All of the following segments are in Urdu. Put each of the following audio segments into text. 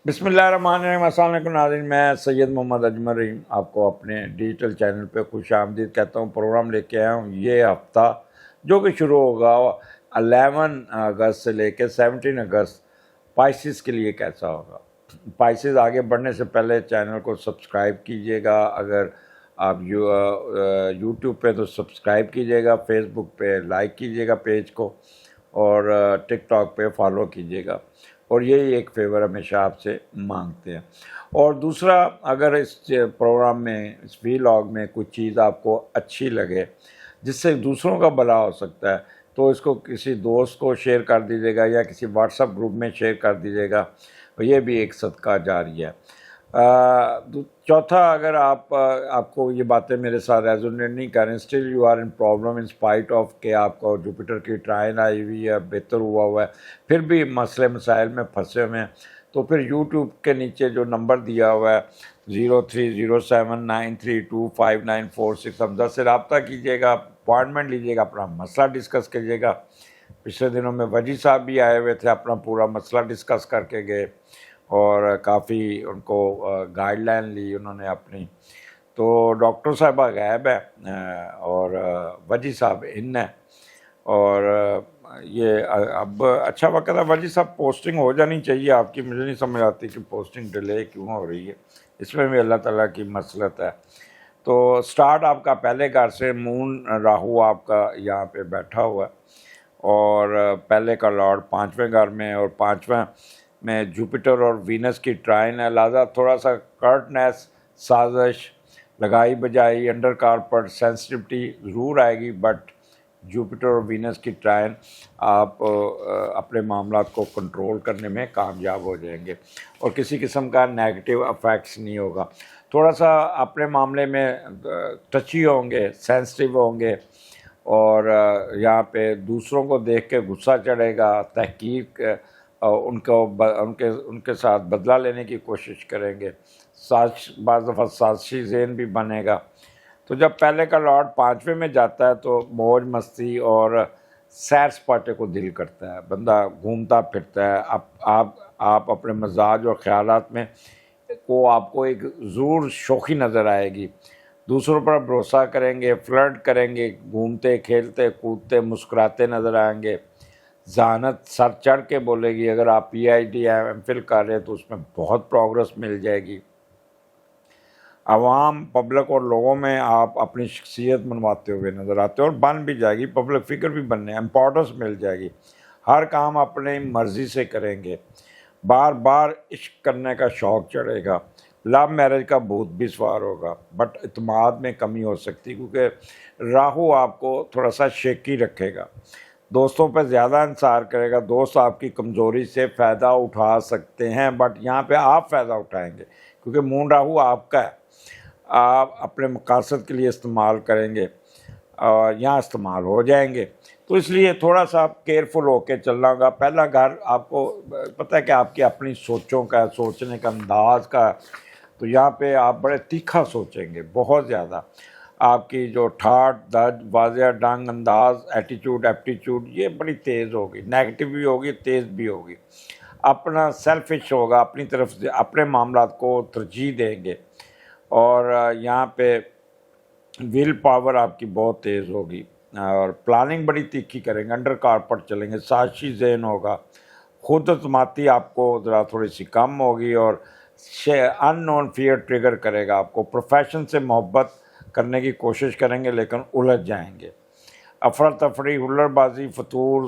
بسم اللہ الرحمن الرحیم۔ السلام علیکم ناظرین، میں سید محمد اجمل رحیم آپ کو اپنے ڈیجیٹل چینل پہ خوش آمدید کہتا ہوں۔ پروگرام لے کے آیا ہوں یہ ہفتہ جو کہ شروع ہوگا 11 اگست سے لے کے 17 اگست پائسز کے لیے کیسا ہوگا۔ پائسز آگے بڑھنے سے پہلے چینل کو سبسکرائب کیجیے گا، اگر آپ یوٹیوب پہ تو سبسکرائب کیجیے گا، فیس بک پہ لائک کیجیے گا پیج کو، اور ٹک ٹاک پہ فالو کیجیے گا، اور یہی ایک فیور ہمیشہ آپ سے مانگتے ہیں۔ اور دوسرا، اگر اس پروگرام میں اس ویلاگ میں کوئی چیز آپ کو اچھی لگے جس سے دوسروں کا بھلا ہو سکتا ہے تو اس کو کسی دوست کو شیئر کر دیجیے گا یا کسی واٹس ایپ گروپ میں شیئر کر دیجیے گا، یہ بھی ایک صدقہ جاریہ ہے۔ چوتھا، اگر آپ کو یہ باتیں میرے ساتھ ریزونیٹ نہیں کر رہے، still you are in problem in spite of کہ آپ کو جوپیٹر کی ٹرائن آئی ہوئی ہے، بہتر ہوا ہے، پھر بھی مسئلے مسائل میں پھنسے ہوئے ہیں، تو پھر یوٹیوب کے نیچے جو نمبر دیا ہوا ہے 0307932594 ہم سے رابطہ کیجیے گا، اپوائنٹمنٹ لیجیے گا، اپنا مسئلہ ڈسکس کیجیے گا۔ پچھلے دنوں میں وجی صاحب بھی آئے ہوئے تھے، اپنا پورا مسئلہ ڈسکس کر کے گئے اور کافی ان کو گائیڈ لائن لی انہوں نے اپنی۔ تو ڈاکٹر صاحبہ غائب ہے اور وجی صاحب ان ہے، اور یہ اب اچھا وقت ہے وجی صاحب پوسٹنگ ہو جانی چاہیے آپ کی، مجھے نہیں سمجھ آتی کہ پوسٹنگ ڈیلے کیوں ہو رہی ہے، اس میں بھی اللہ تعالیٰ کی مصلحت ہے۔ تو سٹارٹ آپ کا پہلے گھر سے، مون راہو آپ کا یہاں پہ بیٹھا ہوا ہے، اور پہلے کا لارڈ 5ویں گھر میں، اور 5ویں میں جوپیٹر اور وینس کی ٹرائن ہے، لہٰذا تھوڑا سا کرٹنیس، سازش، لگائی بجائی، انڈر کارپٹ سینسٹیوٹی ضرور آئے گی، بٹ جوپیٹر اور وینس کی ٹرائن آپ اپنے معاملات کو کنٹرول کرنے میں کامیاب ہو جائیں گے، اور کسی قسم کا نیگیٹو افیکٹس نہیں ہوگا۔ تھوڑا سا اپنے معاملے میں ٹچی ہوں گے، سینسٹیو ہوں گے، اور یہاں پہ دوسروں کو دیکھ کے غصہ چڑھے گا، تحقیق ان کے ساتھ بدلہ لینے کی کوشش کریں گے، بعض دفعہ سازشی ذہن بھی بنے گا۔ تو جب پہلے کا لارڈ 5ویں میں جاتا ہے تو موج مستی اور سیر سپاٹے کو دل کرتا ہے، بندہ گھومتا پھرتا ہے، آپ اپنے مزاج اور خیالات میں آپ کو ایک ضرور شوخی نظر آئے گی، دوسروں پر بھروسہ کریں گے، فلرٹ کریں گے، گھومتے کھیلتے کودتے مسکراتے نظر آئیں گے، ذہانت سر چڑھ کے بولے گی۔ اگر آپ پی ایچ ڈی یا ایم فل کر رہے ہیں تو اس میں بہت پروگرس مل جائے گی۔ عوام، پبلک اور لوگوں میں آپ اپنی شخصیت منواتے ہوئے نظر آتے ہیں، اور بن بھی جائے گی، پبلک فگر بھی بننے، امپورٹنس مل جائے گی، ہر کام اپنی مرضی سے کریں گے، بار بار عشق کرنے کا شوق چڑھے گا، لو میرج کا بھوت بھی سوار ہوگا، بٹ اعتماد میں کمی ہو سکتی کیونکہ راہو آپ کو تھوڑا سا شیکی رکھے گا، دوستوں پہ زیادہ انحصار کرے گا، دوست آپ کی کمزوری سے فائدہ اٹھا سکتے ہیں، بٹ یہاں پہ آپ فائدہ اٹھائیں گے کیونکہ مون راہو آپ کا ہے، آپ اپنے مقاصد کے لیے استعمال کریں گے اور یہاں استعمال ہو جائیں گے، تو اس لیے تھوڑا سا آپ کیئرفل ہو کے چلنا ہوگا۔ پہلا گھر آپ کو پتہ ہے کہ آپ کی اپنی سوچوں کا، سوچنے کا انداز کا، تو یہاں پہ آپ بڑے تیکھا سوچیں گے، بہت زیادہ آپ کی جو ٹھاٹ دج، واضح ڈنگ، انداز، ایٹیچیوڈ، ایپٹیچیوڈ، یہ بڑی تیز ہوگی، نیگیٹو بھی ہوگی، تیز بھی ہوگی، اپنا سیلفش ہوگا، اپنی طرف سے اپنے معاملات کو ترجیح دیں گے، اور یہاں پہ ول پاور آپ کی بہت تیز ہوگی، اور پلاننگ بڑی تیکھی کریں گے، انڈر کارپٹ چلیں گے، سازشی ذہن ہوگا، خود اعتمادی آپ کو ذرا تھوڑی سی کم ہوگی، اور ان نون فیئر ٹریگر کرے گا آپ کو، پروفیشن سے محبت کرنے کی کوشش کریں گے لیکن الجھ جائیں گے، افراتفری، ہلڑ بازی، فطور،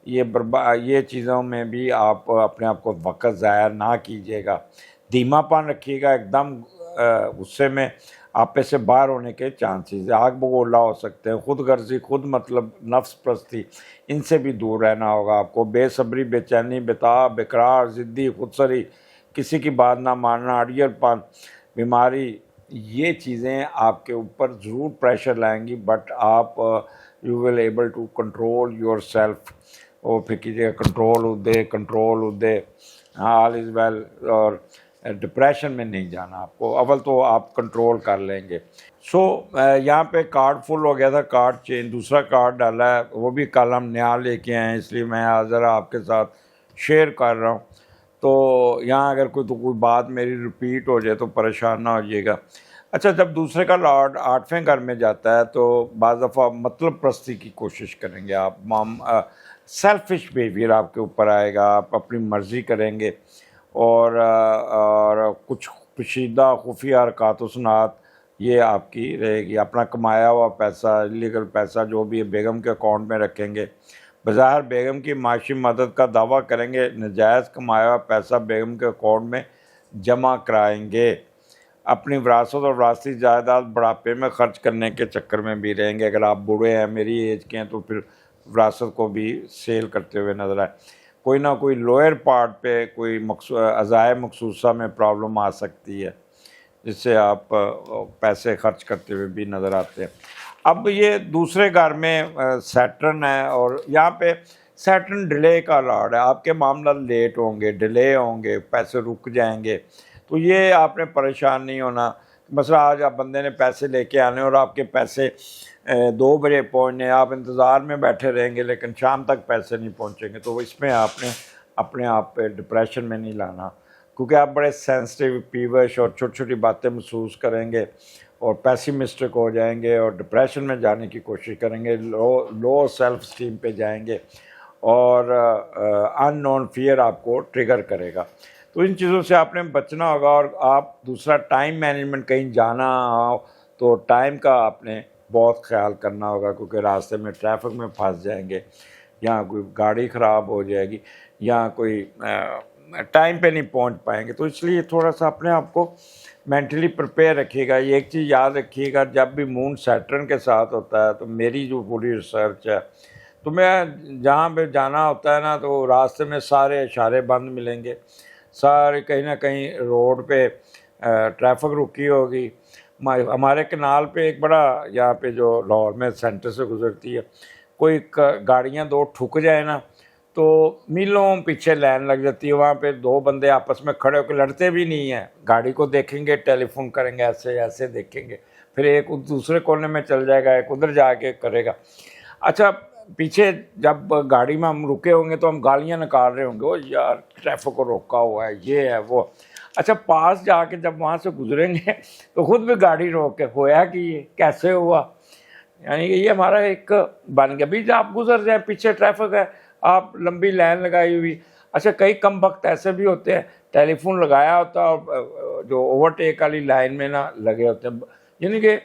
یہ چیزوں میں بھی آپ اپنے آپ کو وقت ضائع نہ کیجیے گا، دھیما پن رکھیے گا، ایک دم غصے میں آپے سے باہر ہونے کے چانسز، آگ بگولا ہو سکتے ہیں، خود غرضی، خود مطلب، نفس پرستی، ان سے بھی دور رہنا ہوگا آپ کو، بے صبری، بے چینی، بےتاب، بیقرار، ضدی، خودسری، کسی کی بات نہ ماننا، اڑیل پن، بیماری، یہ چیزیں آپ کے اوپر ضرور پریشر لائیں گی، بٹ آپ you will able to control your self, اور پھر کیجیے کنٹرول ادے، آل از ویل، اور ڈپریشن میں نہیں جانا آپ کو، اول تو آپ کنٹرول کر لیں گے۔ یہاں پہ کارڈ فل ہو گیا تھا، کارڈ چینج، دوسرا کارڈ ڈالا ہے، وہ بھی کل ہم نیا لے کے آئے ہیں، اس لیے میں ذرا آپ کے ساتھ شیئر کر رہا ہوں۔ تو یہاں اگر کوئی بات میری رپیٹ ہو جائے تو پریشان نہ ہوئیے گا۔ اچھا، جب دوسرے کا لارڈ 8ویں گھر میں جاتا ہے تو بعض دفعہ مطلب پرستی کی کوشش کریں گے آپ، سیلفش بیہیویئر آپ کے اوپر آئے گا، آپ اپنی مرضی کریں گے، اور کچھ پوشیدہ خفیہ حرکات و سنات یہ آپ کی رہے گی۔ اپنا کمایا ہوا پیسہ، لیگل پیسہ جو بھی ہے بیگم کے اکاؤنٹ میں رکھیں گے، بظاہر بیگم کی معاشی مدد کا دعویٰ کریں گے، نجائز کمایا ہوا پیسہ بیگم کے اکاؤنٹ میں جمع کرائیں گے۔ اپنی وراثت اور وراثتی جائیداد بڑھاپے میں خرچ کرنے کے چکر میں بھی رہیں گے۔ اگر آپ بوڑھے ہیں، میری ایج کے ہیں، تو پھر وراثت کو بھی سیل کرتے ہوئے نظر آئے۔ کوئی نہ کوئی لوئر پارٹ پہ کوئی اعضائے مخصوصہ میں پرابلم آ سکتی ہے، جس سے آپ پیسے خرچ کرتے ہوئے بھی نظر آتے ہیں۔ اب یہ دوسرے گھر میں سیٹرن ہے، اور یہاں پہ سیٹرن ڈیلے کا لارڈ ہے۔ آپ کے معاملات لیٹ ہوں گے، ڈیلے ہوں گے، پیسے رک جائیں گے، تو یہ آپ نے پریشان نہیں ہونا۔ مثلا آج آپ بندے نے پیسے لے کے آنے اور آپ کے پیسے 2 بجے پہنچنے، آپ انتظار میں بیٹھے رہیں گے لیکن شام تک پیسے نہیں پہنچیں گے، تو اس میں آپ نے اپنے آپ پہ ڈپریشن میں نہیں لانا، کیونکہ آپ بڑے سینسٹیو، پیوش اور چھوٹی چھوٹی باتیں محسوس کریں گے اور پیسیمسٹک ہو جائیں گے اور ڈپریشن میں جانے کی کوشش کریں گے، لو سیلف اسٹیم پہ جائیں گے، اور ان نون فیئر آپ کو ٹریگر کرے گا۔ تو ان چیزوں سے آپ نے بچنا ہوگا۔ اور آپ دوسرا ٹائم مینجمنٹ، کہیں جانا ہو تو ٹائم کا آپ نے بہت خیال کرنا ہوگا، کیونکہ راستے میں ٹریفک میں پھنس جائیں گے، یا کوئی گاڑی خراب ہو جائے گی، یا کوئی ٹائم پہ نہیں پہنچ پائیں گے۔ تو اس لیے تھوڑا سا اپنے آپ کو مینٹلی پریپیئر رکھیے گا۔ یہ ایک چیز یاد رکھیے گا، جب بھی مون سیٹرن کے ساتھ ہوتا ہے، تو میری جو پوری ریسرچ ہے، تو میں جہاں پہ جانا ہوتا ہے نا، تو راستے میں سارے اشارے بند ملیں گے، سارے کہیں نہ کہیں روڈ پہ ٹریفک رکی ہوگی۔ ہمارے کنال پہ ایک بڑا، یہاں پہ جو لاہور میں سینٹر سے گزرتی ہے، کوئی گاڑیاں 2 ٹھک جائے نا تو میلوں پیچھے لائن لگ جاتی ہے۔ وہاں پہ 2 بندے آپس میں کھڑے ہو کے لڑتے بھی نہیں ہیں، گاڑی کو دیکھیں گے، ٹیلی فون کریں گے، ایسے ایسے دیکھیں گے، پھر ایک دوسرے کونے میں چل جائے گا، ایک ادھر جا کے کرے گا۔ اچھا، پیچھے جب گاڑی میں ہم رکے ہوں گے تو ہم گالیاں نکال رہے ہوں گے، او یار ٹریفک کو روکا ہوا ہے، یہ ہے وہ۔ اچھا، پاس جا کے جب وہاں سے گزریں گے تو خود بھی گاڑی روک کے، ہوا کہ یہ کیسے ہوا، یعنی کہ یہ ہمارا ایک بن گیا۔ بھی جب آپ گزر جائیں، پیچھے ٹریفک ہے، آپ لمبی لائن لگائی ہوئی۔ اچھا، کئی کم وقت ایسے بھی ہوتے ہیں، ٹیلی فون لگایا ہوتا ہے اور جو اوور ٹیک والی لائن میں نہ لگے ہوتے ہیں۔ یعنی کہ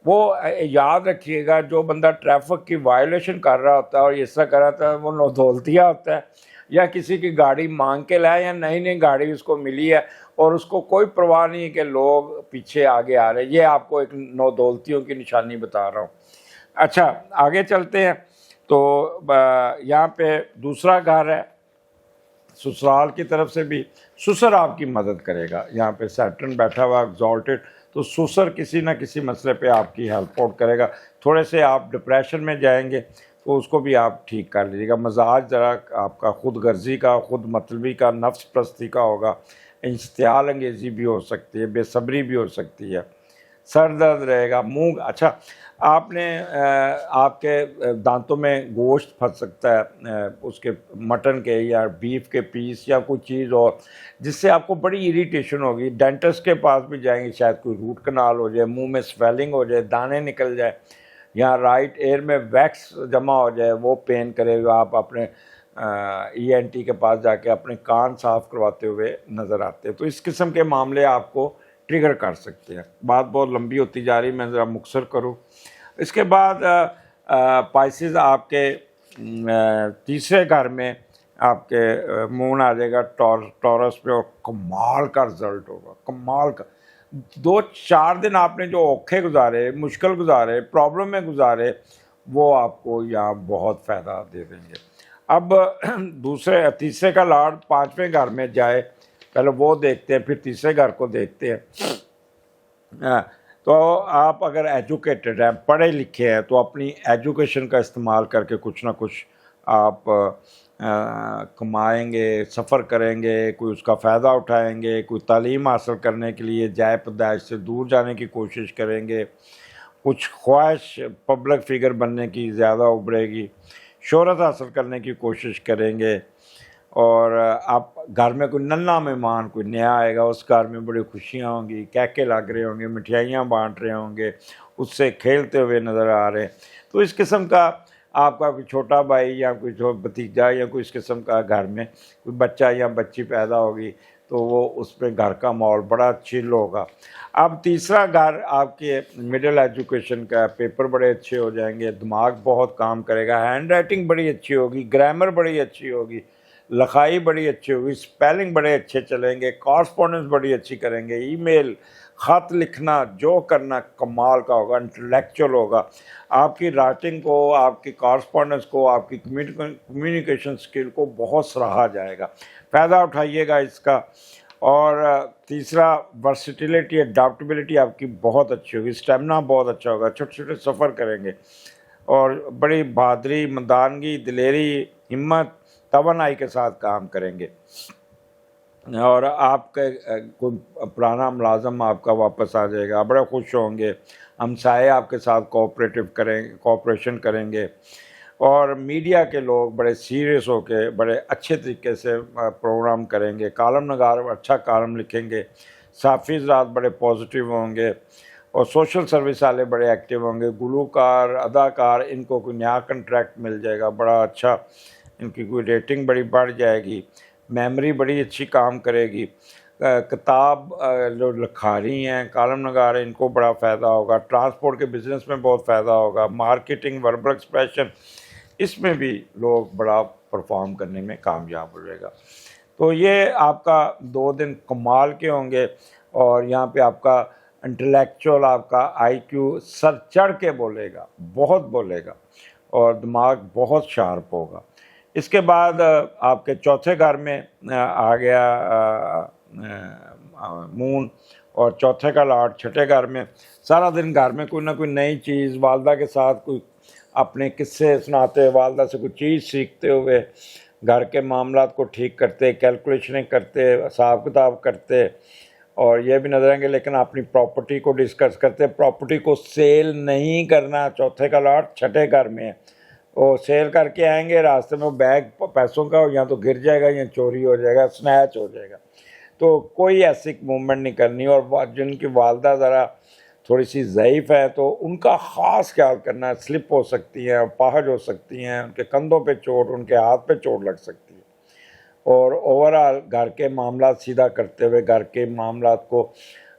وہ یاد رکھیے گا، جو بندہ ٹریفک کی وائلیشن کر رہا ہوتا ہے اور اس طرح کر رہا ہوتا ہے، وہ نودولتیا ہوتا ہے، یا کسی کی گاڑی مانگ کے لائے، یا نئی گاڑی اس کو ملی ہے اور اس کو کوئی پرواہ نہیں کہ لوگ پیچھے آگے آ رہے ہیں۔ یہ آپ کو ایک نودولتیوں کی نشانی بتا رہا ہوں۔ اچھا، آگے چلتے ہیں۔ تو یہاں پہ دوسرا گھر ہے، سسرال کی طرف سے بھی سسر آپ کی مدد کرے گا۔ یہاں پہ سیٹرن بیٹھا ہوا ایگزالٹڈ، تو سسر کسی نہ کسی مسئلے پہ آپ کی ہیلپ آؤٹ کرے گا۔ تھوڑے سے آپ ڈپریشن میں جائیں گے تو اس کو بھی آپ ٹھیک کر لیجیے گا۔ مزاج ذرا آپ کا خود غرضی کا، خود مطلبی کا، نفس پرستی کا ہوگا، اشتعال انگیزی بھی ہو سکتی ہے، بے صبری بھی ہو سکتی ہے، سر درد رہے گا، منہ۔ اچھا، آپ نے آپ کے دانتوں میں گوشت پھنس سکتا ہے، اس کے مٹن کے یا بیف کے پیس یا کوئی چیز اور، جس سے آپ کو بڑی اریٹیشن ہوگی۔ ڈینٹسٹ کے پاس بھی جائیں گے، شاید کوئی روٹ کنال ہو جائے، منہ میں سویلنگ ہو جائے، دانے نکل جائے، یا رائٹ ایئر میں ویکس جمع ہو جائے، وہ پین کرے گا۔ آپ اپنے ENT کے پاس جا کے اپنے کان صاف کرواتے ہوئے نظر آتے ہیں۔ تو اس قسم کے معاملے آپ کو ٹریگر کر سکتے ہیں۔ بات بہت لمبی ہوتی جا رہی، میں ذرا مختصر کروں۔ اس کے بعد پائسز آپ کے تیسرے گھر میں آپ کے مون آ جائے گا ٹورس پہ، اور کمال کا رزلٹ ہوگا، کمال کا۔ 2-4 دن آپ نے جو اوکھے گزارے، مشکل گزارے، پرابلم میں گزارے، وہ آپ کو یہاں بہت فائدہ دے دیں گے۔ اب تیسرے کا لارڈ 5ویں گھر میں جائے، پہلے وہ دیکھتے ہیں، پھر تیسرے گھر کو دیکھتے ہیں۔ تو آپ اگر ایجوکیٹڈ ہیں، پڑھے لکھے ہیں، تو اپنی ایجوکیشن کا استعمال کر کے کچھ نہ کچھ آپ کمائیں گے، سفر کریں گے، کوئی اس کا فائدہ اٹھائیں گے، کوئی تعلیم حاصل کرنے کے لیے جائے پیدائش سے دور جانے کی کوشش کریں گے، کچھ خواہش پبلک فگر بننے کی زیادہ ابھرے گی، شہرت حاصل کرنے کی کوشش کریں گے، اور آپ گھر میں کوئی ننھا مہمان کوئی نیا آئے گا، اس گھر میں بڑی خوشیاں ہوں گی، کہکے لگ رہے ہوں گے، مٹھائیاں بانٹ رہے ہوں گے، اس سے کھیلتے ہوئے نظر آ رہے ہیں. تو اس قسم کا آپ کا کوئی چھوٹا بھائی یا کوئی بھتیجا یا کوئی اس قسم کا گھر میں کوئی بچہ یا بچی پیدا ہوگی تو وہ اس میں گھر کا ماحول بڑا چل ہوگا. اب تیسرا گھر آپ کے مڈل ایجوکیشن کا، پیپر بڑے اچھے ہو جائیں گے، دماغ بہت کام کرے گا، ہینڈ رائٹنگ بڑی اچھی ہوگی، گرامر بڑی اچھی ہوگی، لکھائی بڑی اچھی ہوگی، اسپیلنگ بڑے اچھے چلیں گے، کارسپونڈنس بڑی اچھی کریں گے، ای میل خط لکھنا جو کرنا کمال کا ہوگا، انٹلیکچوئل ہوگا. آپ کی رائٹنگ کو، آپ کی کارسپونڈنس کو، آپ کی کمیونیکیشن اسکل کو بہت سراہا جائے گا. فائدہ اٹھائیے گا اس کا. اور تیسرا ورسٹیلٹی، اڈاپٹیبلٹی آپ کی بہت اچھی ہوگی، اسٹیمنا بہت اچھا ہوگا، چھوٹے چھوٹے سفر کریں گے اور بڑی بہادری، مردانگی، دلیری، ہمت، توانائی کے ساتھ کام کریں گے. اور آپ کے کوئی پرانا ملازم آپ کا واپس آ جائے گا، بڑے خوش ہوں گے، ہمسائے آپ کے ساتھ کوآپریشن کریں گے. اور میڈیا کے لوگ بڑے سیریس ہو کے بڑے اچھے طریقے سے پروگرام کریں گے، کالم نگار اچھا کالم لکھیں گے، صحافی حضرات بڑے پازیٹیو ہوں گے، اور سوشل سروس والے بڑے ایکٹیو ہوں گے، گلوکار، اداکار، ان کو کوئی نیا کنٹریکٹ مل جائے گا بڑا اچھا، ان کی کوئی ریٹنگ بڑی بڑھ جائے گی، میموری بڑی اچھی کام کرے گی. کتاب جو لکھا رہی ہیں، کالم نگار ہیں، ان کو بڑا فائدہ ہوگا. ٹرانسپورٹ کے بزنس میں بہت فائدہ ہوگا، مارکیٹنگ، وربل ایکسپریشن، اس میں بھی لوگ بڑا پرفارم کرنے میں کامیاب ہو جائے گا. تو یہ آپ کا 2 دن کمال کے ہوں گے. اور یہاں پہ آپ کا انٹلیکچوئل، آپ کا آئی کیو سر چڑھ کے بولے گا، بہت بولے گا، اور دماغ بہت شارپ ہوگا. اس کے بعد آپ کے چوتھے گھر میں آ گیا مون، اور چوتھے کا لاٹ چھٹے گھر میں. سارا دن گھر میں کوئی نہ کوئی نئی چیز، والدہ کے ساتھ کوئی اپنے قصے سناتے، والدہ سے کوئی چیز سیکھتے ہوئے، گھر کے معاملات کو ٹھیک کرتے، کیلکولیشنیں کرتے، حساب کتاب کرتے، اور یہ بھی نظر آئیں گے. لیکن اپنی پراپرٹی کو ڈسکس کرتے، پراپرٹی کو سیل نہیں کرنا. چوتھے کا لاٹ چھٹے گھر میں ہے، وہ سیل کر کے آئیں گے، راستے میں وہ بیگ پیسوں کا یا تو گر جائے گا یا چوری ہو جائے گا، سنیچ ہو جائے گا. تو کوئی ایسی موومنٹ نہیں کرنی. اور جن کی والدہ ذرا تھوڑی سی ضعیف ہے تو ان کا خاص خیال کرنا ہے، سلپ ہو سکتی ہیں، اپاہج ہو سکتی ہیں، ان کے کندھوں پہ چوٹ، ان کے ہاتھ پہ چوٹ لگ سکتی ہے. اور اوورآل گھر کے معاملات سیدھا کرتے ہوئے، گھر کے معاملات کو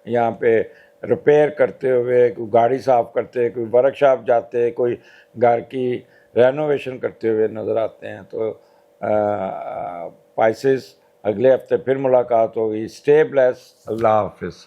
یہاں پہ ریپیئر کرتے ہوئے، کوئی گاڑی صاف کرتے، کوئی ورک شاپ جاتے، کوئی گھر کی رینوویشن کرتے ہوئے نظر آتے ہیں. تو پائسز، اگلے ہفتے پھر ملاقات ہوگی. Stay bless. اللہ حافظ.